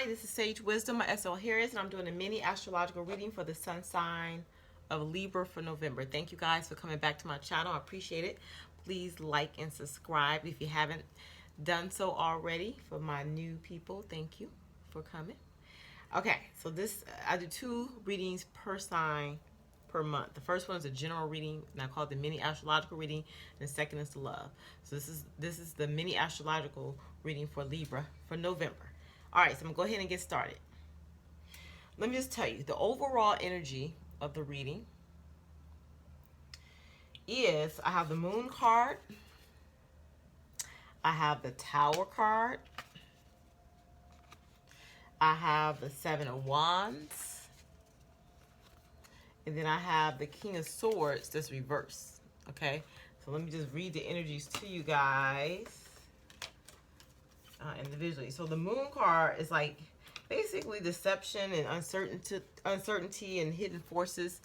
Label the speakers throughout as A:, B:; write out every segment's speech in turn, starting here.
A: Hi, this is Sage Wisdom, my SL Harris, and I'm doing a mini astrological reading for the sun sign of Libra for November. Thank you guys for coming back to my channel. I appreciate it. Please like and subscribe if you haven't done so already. For my new people, thank you for coming. Okay, so I do 2 readings per sign per month. The first one is a general reading, and I call it the mini astrological reading. And the second is the love. So this is the mini astrological reading for Libra for November. All right, so I'm gonna go ahead and get started. Let me just tell you, the overall energy of the reading is, I have the Moon card, I have the Tower card, I have the 7 of Wands, and then I have the King of Swords that's reversed. Okay, so let me just read the energies to you guys individually. So the Moon card is like basically deception and uncertainty and hidden forces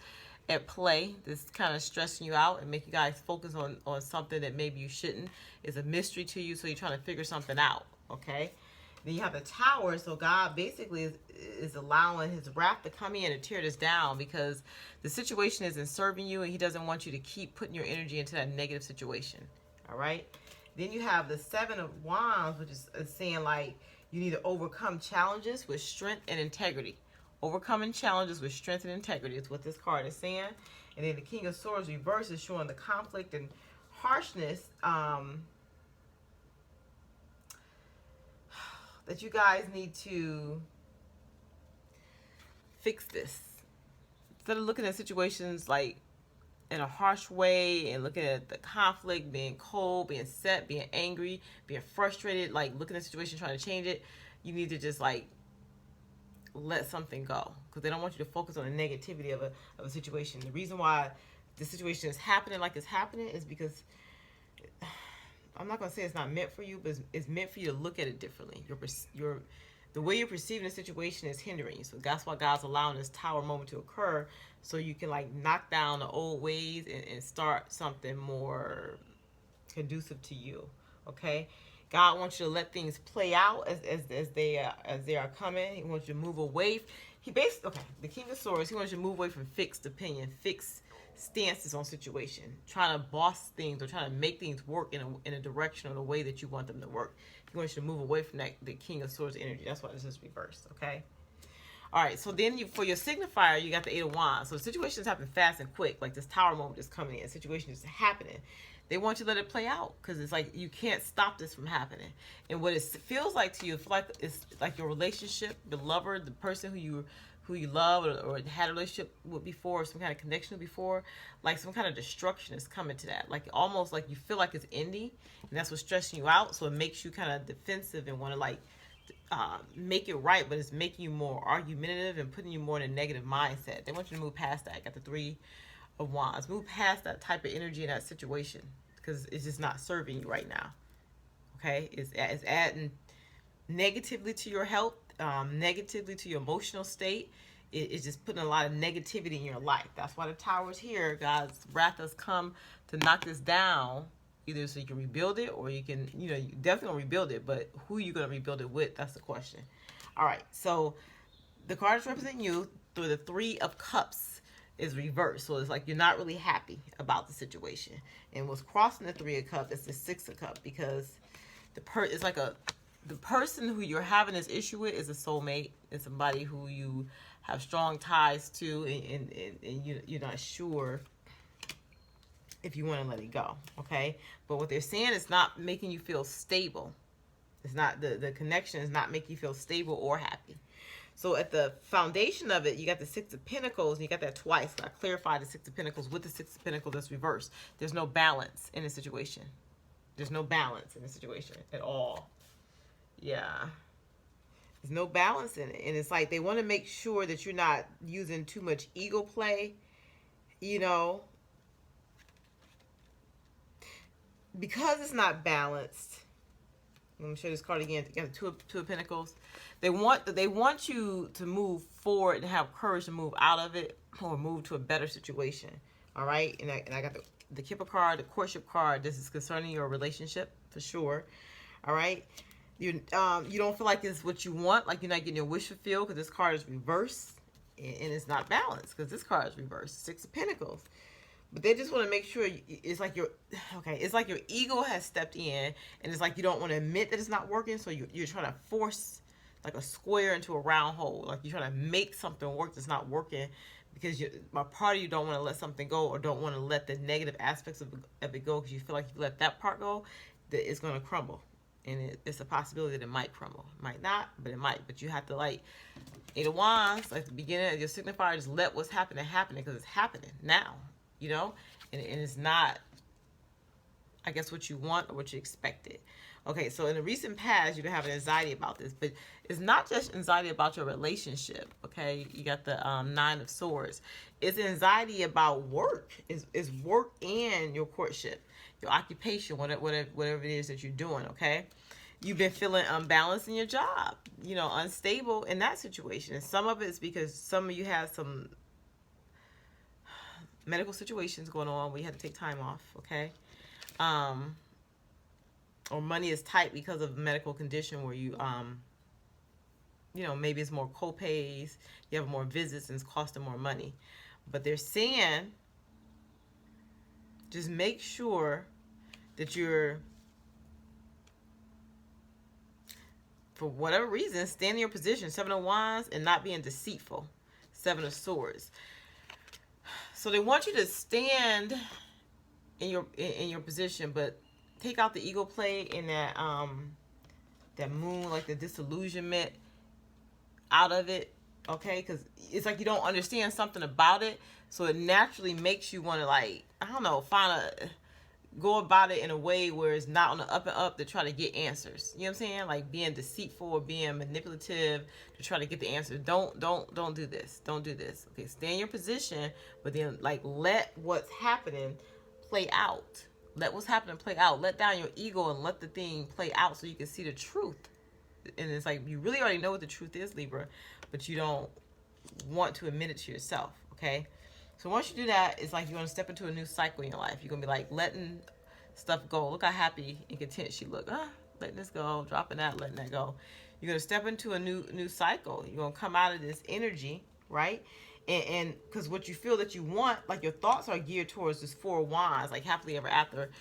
A: at play that's kind of stressing you out and make you guys focus on something that maybe you shouldn't. It's a mystery to you, so you're trying to figure something out. Okay, then you have the Tower. So God basically is allowing his wrath to come in and tear this down because the situation isn't serving you, and he doesn't want you to keep putting your energy into that negative situation. All right, then you have the 7 of Wands, which is saying like you need to overcome challenges with strength and integrity. Overcoming challenges with strength and integrity is what this card is saying. And then the King of Swords reverse is showing the conflict and harshness that you guys need to fix this. Instead of looking at situations like in a harsh way and looking at the conflict, being cold, being set, being angry, being frustrated, like looking at the situation, trying to change it, you need to just like let something go, because they don't want you to focus on the negativity of a situation. The reason why the situation is happening like it's happening is because, I'm not going to say it's not meant for you, but it's meant for you to look at it differently. The way you're perceiving the situation is hindering you. So that's why God's allowing this Tower moment to occur, so you can like knock down the old ways and start something more conducive to you. Okay, God wants you to let things play out as they are coming. He wants you to move away. The King of Swords, he wants you to move away from fixed opinion, fixed stances on situation, trying to boss things or trying to make things work in a direction or the way that you want them to work. He wants you to move away from the King of Swords energy. That's why this is reversed. Okay. All right, so then for your signifier, you got the 8 of Wands. So situations happen fast and quick, like this Tower moment is coming in. Situation is happening. They want you to let it play out because it's like you can't stop this from happening. And what it feels like to you, it's like your relationship, the lover, the person who you love or had a relationship with before, or some kind of connection with before, like some kind of destruction is coming to that. Like almost like you feel like it's ending, and that's what's stressing you out. So it makes you kind of defensive and want to like make it right, but it's making you more argumentative and putting you more in a negative mindset. They want you to move past that. Got the 3 of Wands. Move past that type of energy in that situation because it's just not serving you right now. Okay, it's adding negatively to your health, negatively to your emotional state. It's just putting a lot of negativity in your life. That's why the Tower is here. God's wrath has come to knock this down, either so you can rebuild it, or you can, you definitely gonna rebuild it, but who are you gonna rebuild it with? That's the question. All right, so the cards represent you through the 3 of Cups is reversed. So it's like you're not really happy about the situation. And what's crossing the 3 of Cups is the 6 of Cups, because it's like the person who you're having this issue with is a soulmate. It's somebody who you have strong ties to, and you're not sure if you want to let it go. Okay, but what they're saying is not making you feel stable. It's not the connection is not making you feel stable or happy. So at the foundation of it, you got the 6 of Pentacles, and you got that twice. So I clarified the 6 of Pentacles with the 6 of Pentacles that's reversed. There's no balance in the situation. There's no balance in the situation at all. Yeah. There's no balance in it. And it's like they want to make sure that you're not using too much ego play, because it's not balanced. Let me show you this card again. You got the two of Pentacles. They want you to move forward and have courage to move out of it or move to a better situation. All right, and I got the Kipper card, the courtship card. This is concerning your relationship for sure. All right, You don't feel like it's what you want, like you're not getting your wish fulfilled because this card is reversed and it's not balanced because this card is reversed, Six of Pentacles. But they just want to make sure it's like it's like your ego has stepped in, and it's like you don't want to admit that it's not working, so you're trying to force like a square into a round hole, like you're trying to make something work that's not working because a part of you don't want to let something go, or don't want to let the negative aspects of it go because you feel like if you let that part go, that it's going to crumble. And it's a possibility that it might crumble. It might not, but it might. But you have to, like, Eight of Wands, like the beginning of your signifier, just let what's happening because it's happening now, you know? And it's not, I guess, what you want or what you expected. Okay, so in the recent past, you've been having anxiety about this, but it's not just anxiety about your relationship, okay? You got the Nine of Swords. It's anxiety about work. It's work and your courtship, your occupation, whatever it is that you're doing, okay? You've been feeling unbalanced in your job, you know, unstable in that situation. And some of it is because some of you have some medical situations going on where you had to take time off, okay? Or money is tight because of a medical condition where you, you know, maybe it's more co-pays, you have more visits and it's costing more money. But they're saying, just make sure that you're, for whatever reason, stay in your position. Seven of Wands, and not being deceitful. Seven of Swords. So they want you to stand in your position, but take out the ego play and that moon, like the disillusionment out of it, okay? Because it's like you don't understand something about it, so it naturally makes you want to, like, I don't know, go about it in a way where it's not on the up and up to try to get answers. You know what I'm saying? Like being deceitful or being manipulative to try to get the answers. Don't do this. Don't do this. Okay, stay in your position, but then, like, let what's happening play out. Let what's happening play out. Let down your ego and let the thing play out so you can see the truth. And it's like you really already know what the truth is, Libra, but you don't want to admit it to yourself, okay? So once you do that, it's like you're going to step into a new cycle in your life. You're going to be like letting stuff go. Look how happy and content she look. Letting this go, dropping that, letting that go. You're going to step into a new cycle. You're going to come out of this energy, right? And because what you feel that you want, like your thoughts are geared towards this Four of Wands, like happily ever after.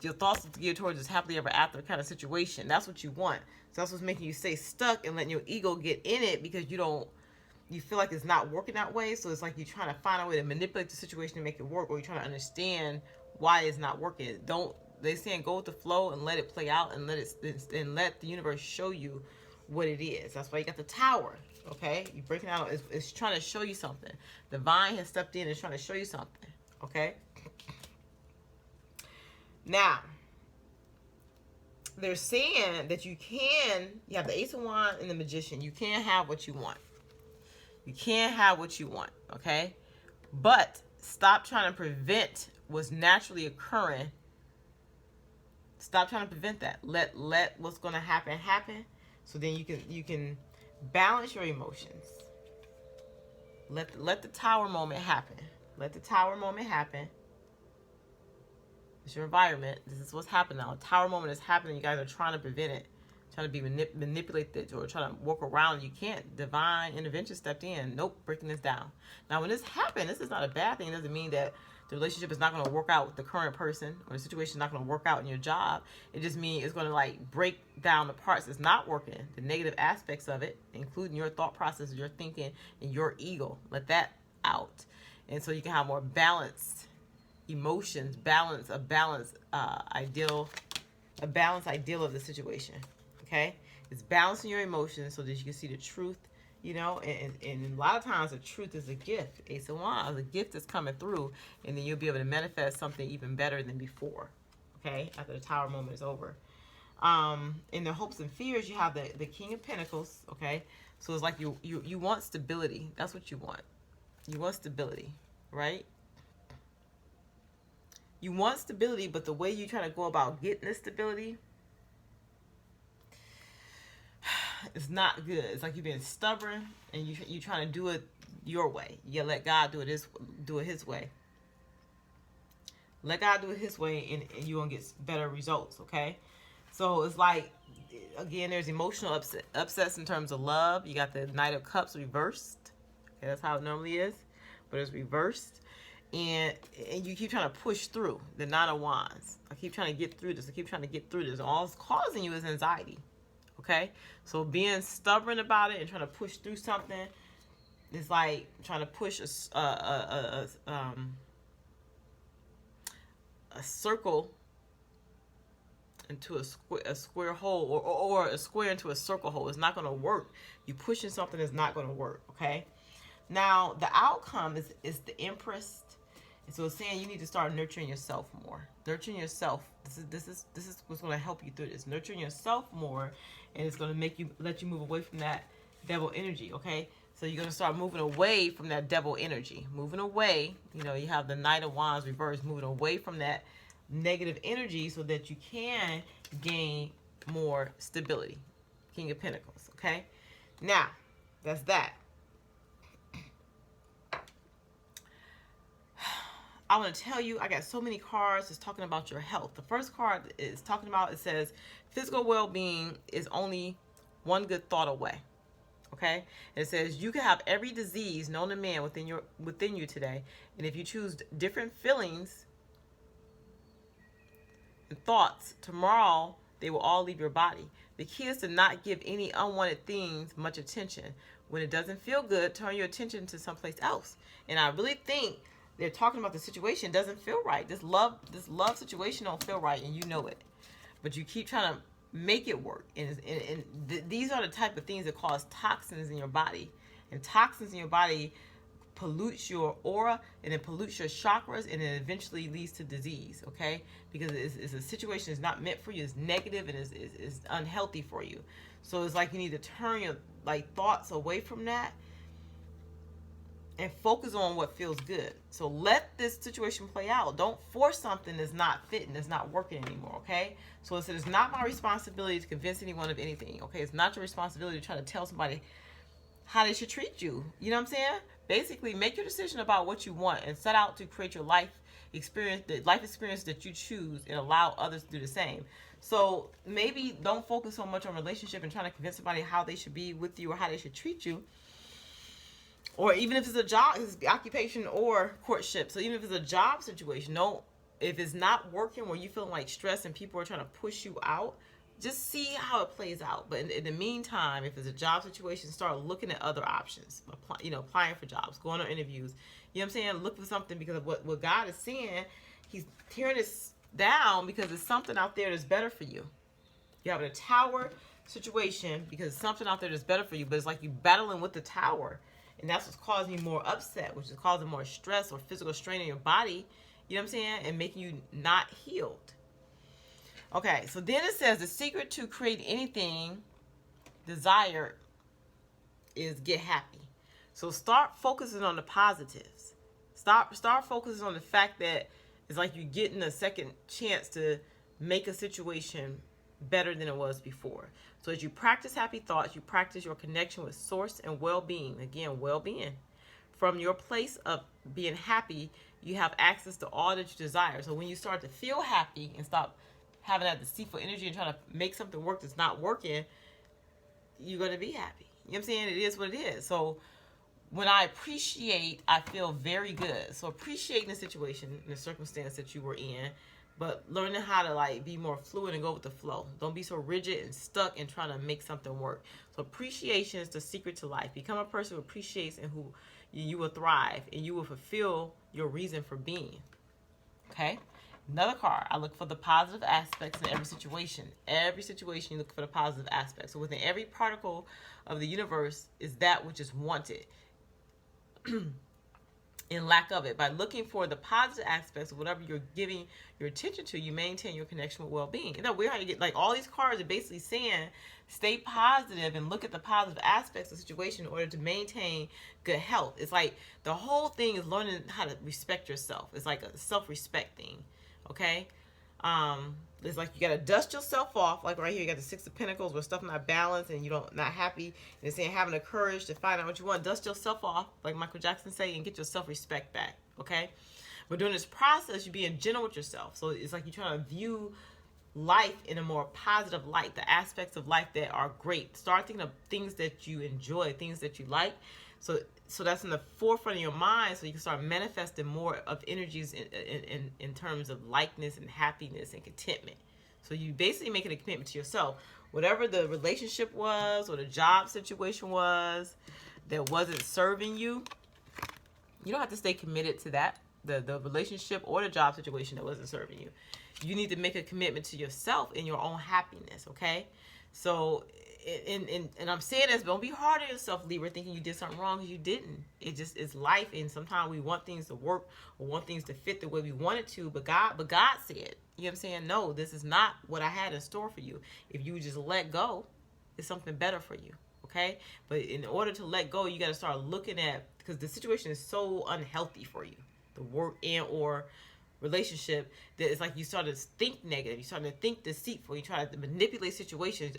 A: Your thoughts are geared towards this happily ever after kind of situation. That's what you want. So that's what's making you stay stuck and letting your ego get in it because you feel like it's not working that way. So it's like you're trying to find a way to manipulate the situation to make it work, or you're trying to understand why it's not working. They saying go with the flow and let it play out and let the universe show you what it is. That's why you got the Tower. Okay, you're breaking out. It's trying to show you something. Divine has stepped in and trying to show you something. Okay. Now, they're saying that you have the Ace of Wands and the Magician. You can have what you want. You can have what you want, okay? But stop trying to prevent what's naturally occurring. Stop trying to prevent that. Let what's going to happen. So then you can balance your emotions. Let the Tower moment happen. Let the Tower moment happen. It's your environment. This is what's happening now. A Tower moment is happening. You guys are trying to prevent it. Trying to be manipulated or trying to walk around. You can't. Divine intervention stepped in. Nope, breaking this down. Now, when this happened, this is not a bad thing. It doesn't mean that the relationship is not going to work out with the current person, or the situation is not going to work out in your job. It just means it's going to, like, break down the parts that's not working, the negative aspects of it, including your thought process, your thinking, and your ego. Let that out. And so you can have more balanced emotions, a balanced ideal of the situation. Okay, it's balancing your emotions so that you can see the truth, you know, and a lot of times the truth is a gift. Ace of Wands, a gift that's coming through, and then you'll be able to manifest something even better than before, okay, after the Tower moment is over. In the hopes and fears, you have the King of Pentacles, okay, so it's like you want stability. That's what you want. You want stability, right? You want stability, but the way you try to go about getting this stability, it's not good. It's like you're being stubborn and you trying to do it your way. You let God do it his way. Let God do it his way, and you're going to get better results, okay? So it's like, again, there's emotional upsets in terms of love. You got the Knight of Cups reversed. Okay, that's how it normally is, but it's reversed. And you keep trying to push through the Nine of Wands. I keep trying to get through this. I keep trying to get through this. All it's causing you is anxiety. Okay, so being stubborn about it and trying to push through something is like trying to push a circle into a square hole, or a square into a circle hole. It's not going to work. You pushing something that's not going to work. Okay. Now the outcome is the Empress, and so it's saying you need to start nurturing yourself more. Nurturing yourself. This is what's going to help you through this. Nurturing yourself more, and it's going to let you move away from that devil energy. Okay. So you're going to start moving away from that devil energy. Moving away. You know, you have the Knight of Wands reversed, moving away from that negative energy so that you can gain more stability. King of Pentacles. Okay. Now, that's that. I want to tell you, I got so many cards that's talking about your health. The first card is talking about, it says, physical well-being is only one good thought away. Okay? And it says, you can have every disease known to man within you today. And if you choose different feelings and thoughts, tomorrow they will all leave your body. The key is to not give any unwanted things much attention. When it doesn't feel good, turn your attention to someplace else. And I really think they're talking about the situation doesn't feel right. This love situation don't feel right, and you know it. But you keep trying to make it work. And these are the type of things that cause toxins in your body. And toxins in your body pollutes your aura, and it pollutes your chakras, and it eventually leads to disease, okay? Because it's a situation that's not meant for you. It's negative, and it's unhealthy for you. So it's like you need to turn your thoughts away from that and focus on what feels good. So let this situation play out. Don't force something that's not fitting, that's not working anymore, okay? So it's not my responsibility to convince anyone of anything, okay? It's not your responsibility to try to tell somebody how they should treat you. You know what I'm saying? Basically, make your decision about what you want and set out to create your life experience, the life experience that you choose, and allow others to do the same. So maybe don't focus so much on relationship and trying to convince somebody how they should be with you or how they should treat you. Or even if it's a job, it's occupation or courtship. So even if it's a job situation, if it's not working where you feeling like stress and people are trying to push you out, just see how it plays out. But in the meantime, if it's a job situation, start looking at other options. Applying for jobs, going on interviews. You know what I'm saying? Look for something, because of what God is saying, he's tearing this down because it's something out there that's better for you. You're having a tower situation because it's something out there that's better for you, but it's like you battling with the tower. And that's what's causing you more upset, which is causing more stress or physical strain in your body. You know what I'm saying? And making you not healed. Okay, so then it says the secret to create anything desired is get happy. So start focusing on the positives. Start focusing on the fact that it's like you're getting a second chance to make a situation better than it was before. So as you practice happy thoughts, you practice your connection with source and well-being. Again, well-being. From your place of being happy, you have access to all that you desire. So when you start to feel happy and stop having that deceitful energy and trying to make something work that's not working, you're going to be happy. You know what I'm saying? It is what it is. So when I appreciate, I feel very good. So appreciating the situation, the circumstance that you were in, but learning how to be more fluid and go with the flow. Don't be so rigid and stuck and trying to make something work. So appreciation is the secret to life. Become a person who appreciates, and who you will thrive, and you will fulfill your reason for being. Okay? Another card, I look for the positive aspects in every situation. Every situation, you look for the positive aspects. So within every particle of the universe is that which is wanted. In lack of it, by looking for the positive aspects of whatever you're giving your attention to, you maintain your connection with well-being. You know, we're how you get all these cards are basically saying stay positive and look at the positive aspects of the situation in order to maintain good health. It's like the whole thing is learning how to respect yourself. It's like a self-respect thing. Okay? It's like you got to dust yourself off. Like right here, you got the Six of Pentacles where stuff not balanced and you not happy. And it's saying having the courage to find out what you want. Dust yourself off, like Michael Jackson say, and get your self-respect back. Okay? But during this process, you're being gentle with yourself. So it's like you're trying to view life in a more positive light, the aspects of life that are great. Start thinking of things that you enjoy, things that you like. So that's in the forefront of your mind, so you can start manifesting more of energies in terms of likeness and happiness and contentment. So you basically making a commitment to yourself. Whatever the relationship was or the job situation was that wasn't serving you, you don't have to stay committed to that, the relationship or the job situation that wasn't serving you. You need to make a commitment to yourself and your own happiness, okay? So, and I'm saying this, but don't be hard on yourself, Libra, thinking you did something wrong because you didn't. It just is life, and sometimes we want things to work or want things to fit the way we want it to, but God said, you know what I'm saying? No, this is not what I had in store for you. If you just let go, it's something better for you, okay? But in order to let go, you got to start looking at, because the situation is so unhealthy for you, the work and or relationship, that it's like you start to think negative, you start to think deceitful, you try to manipulate situations.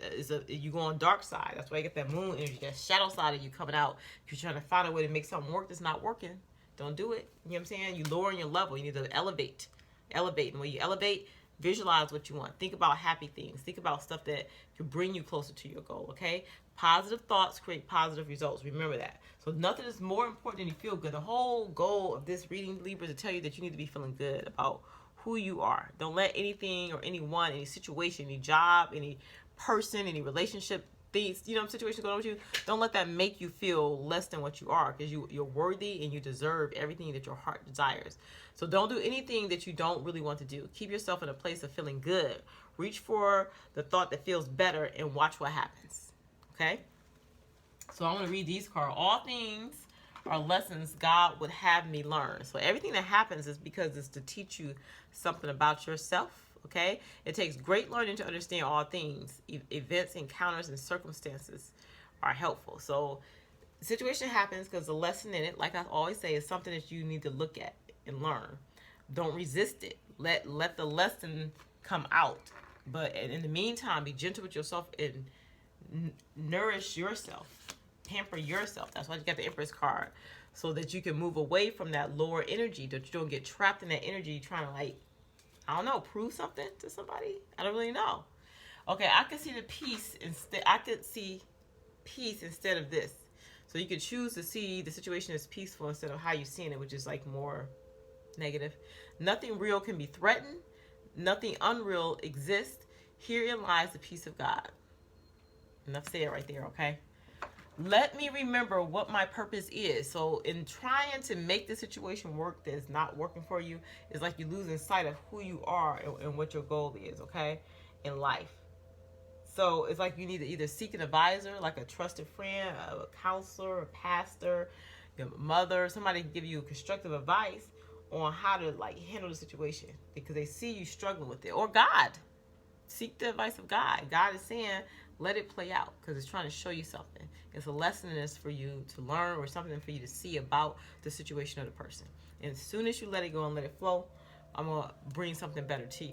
A: You go on dark side. That's why you get that moon energy, that shadow side of you coming out. You're trying to find a way to make something work that's not working. Don't do it. You know what I'm saying? You lowering your level. You need to elevate. And when you elevate, visualize what you want. Think about happy things. Think about stuff that can bring you closer to your goal, okay? Positive thoughts create positive results. Remember that. So nothing is more important than you feel good. The whole goal of this reading, Libra, is to tell you that you need to be feeling good about who you are. Don't let anything or anyone, any situation, any job, any person, any relationship, things, situations going on with you, don't let that make you feel less than what you are, because you're worthy and you deserve everything that your heart desires. So don't do anything that you don't really want to do. Keep yourself in a place of feeling good. Reach for the thought that feels better and watch what happens. Okay? So I'm going to read these cards. All things are lessons God would have me learn. So everything that happens is because it's to teach you something about yourself. Okay? It takes great learning to understand all things. Events, encounters, and circumstances are helpful. So the situation happens because the lesson in it, like I always say, is something that you need to look at and learn. Don't resist it. Let the lesson come out. But in the meantime, be gentle with yourself and nourish yourself. Pamper yourself. That's why you got the Empress card. So that you can move away from that lower energy, that you don't get trapped in that energy trying to prove something to somebody. I don't really know. Okay, I could see the peace instead. I could see peace instead of this. So you could choose to see the situation as peaceful instead of how you're seeing it, which is like more negative. Nothing real can be threatened. Nothing unreal exists. Herein lies the peace of God. Enough said right there, okay? Let me remember what my purpose is. So in trying to make the situation work that's not working for you, it's like you're losing sight of who you are and what your goal is, okay, in life. So it's like you need to either seek an advisor, like a trusted friend, a counselor, a pastor, your mother, somebody can give you constructive advice on how to handle the situation, because they see you struggling with it. Or God. Seek the advice of God. God is saying, let it play out, because it's trying to show you something. It's a lesson in this for you to learn, or something for you to see about the situation of the person. And as soon as you let it go and let it flow, I'm going to bring something better to you.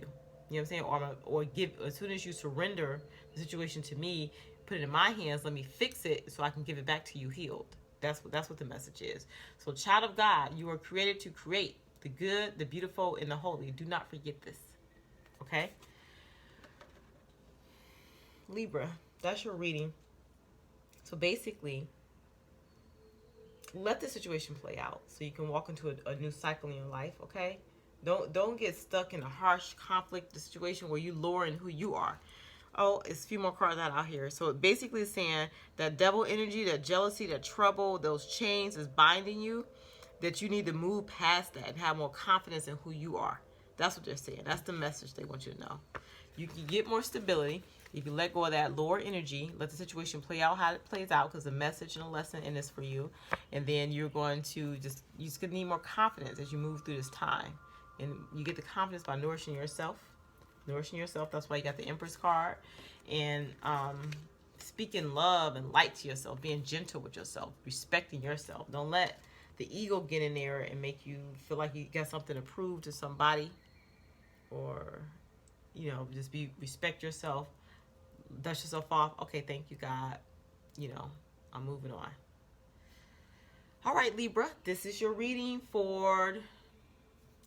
A: You know what I'm saying? As soon as you surrender the situation to me, put it in my hands, let me fix it so I can give it back to you healed. That's what the message is. So child of God, you are created to create the good, the beautiful, and the holy. Do not forget this. Okay? Libra, that's your reading. So basically, let the situation play out so you can walk into a new cycle in your life, okay? Don't get stuck in a harsh conflict, the situation where you lowering who you are. Oh, it's a few more cards out here. So it basically is saying that devil energy, that jealousy, that trouble, those chains is binding you, that you need to move past that and have more confidence in who you are. That's what they're saying. That's the message they want you to know. You can get more stability if you let go of that lower energy, let the situation play out how it plays out, because the message and the lesson in this for you. And then you're going to you just gonna need more confidence as you move through this time. And you get the confidence by nourishing yourself. Nourishing yourself. That's why you got the Empress card. And speaking love and light to yourself, being gentle with yourself, respecting yourself. Don't let the ego get in there and make you feel like you got something to prove to somebody, or just respect yourself, dust yourself off. Okay, thank you, God. I'm moving on. All right, Libra, this is your reading for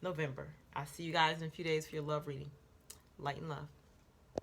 A: November. I'll see you guys in a few days for your love reading. Light and love.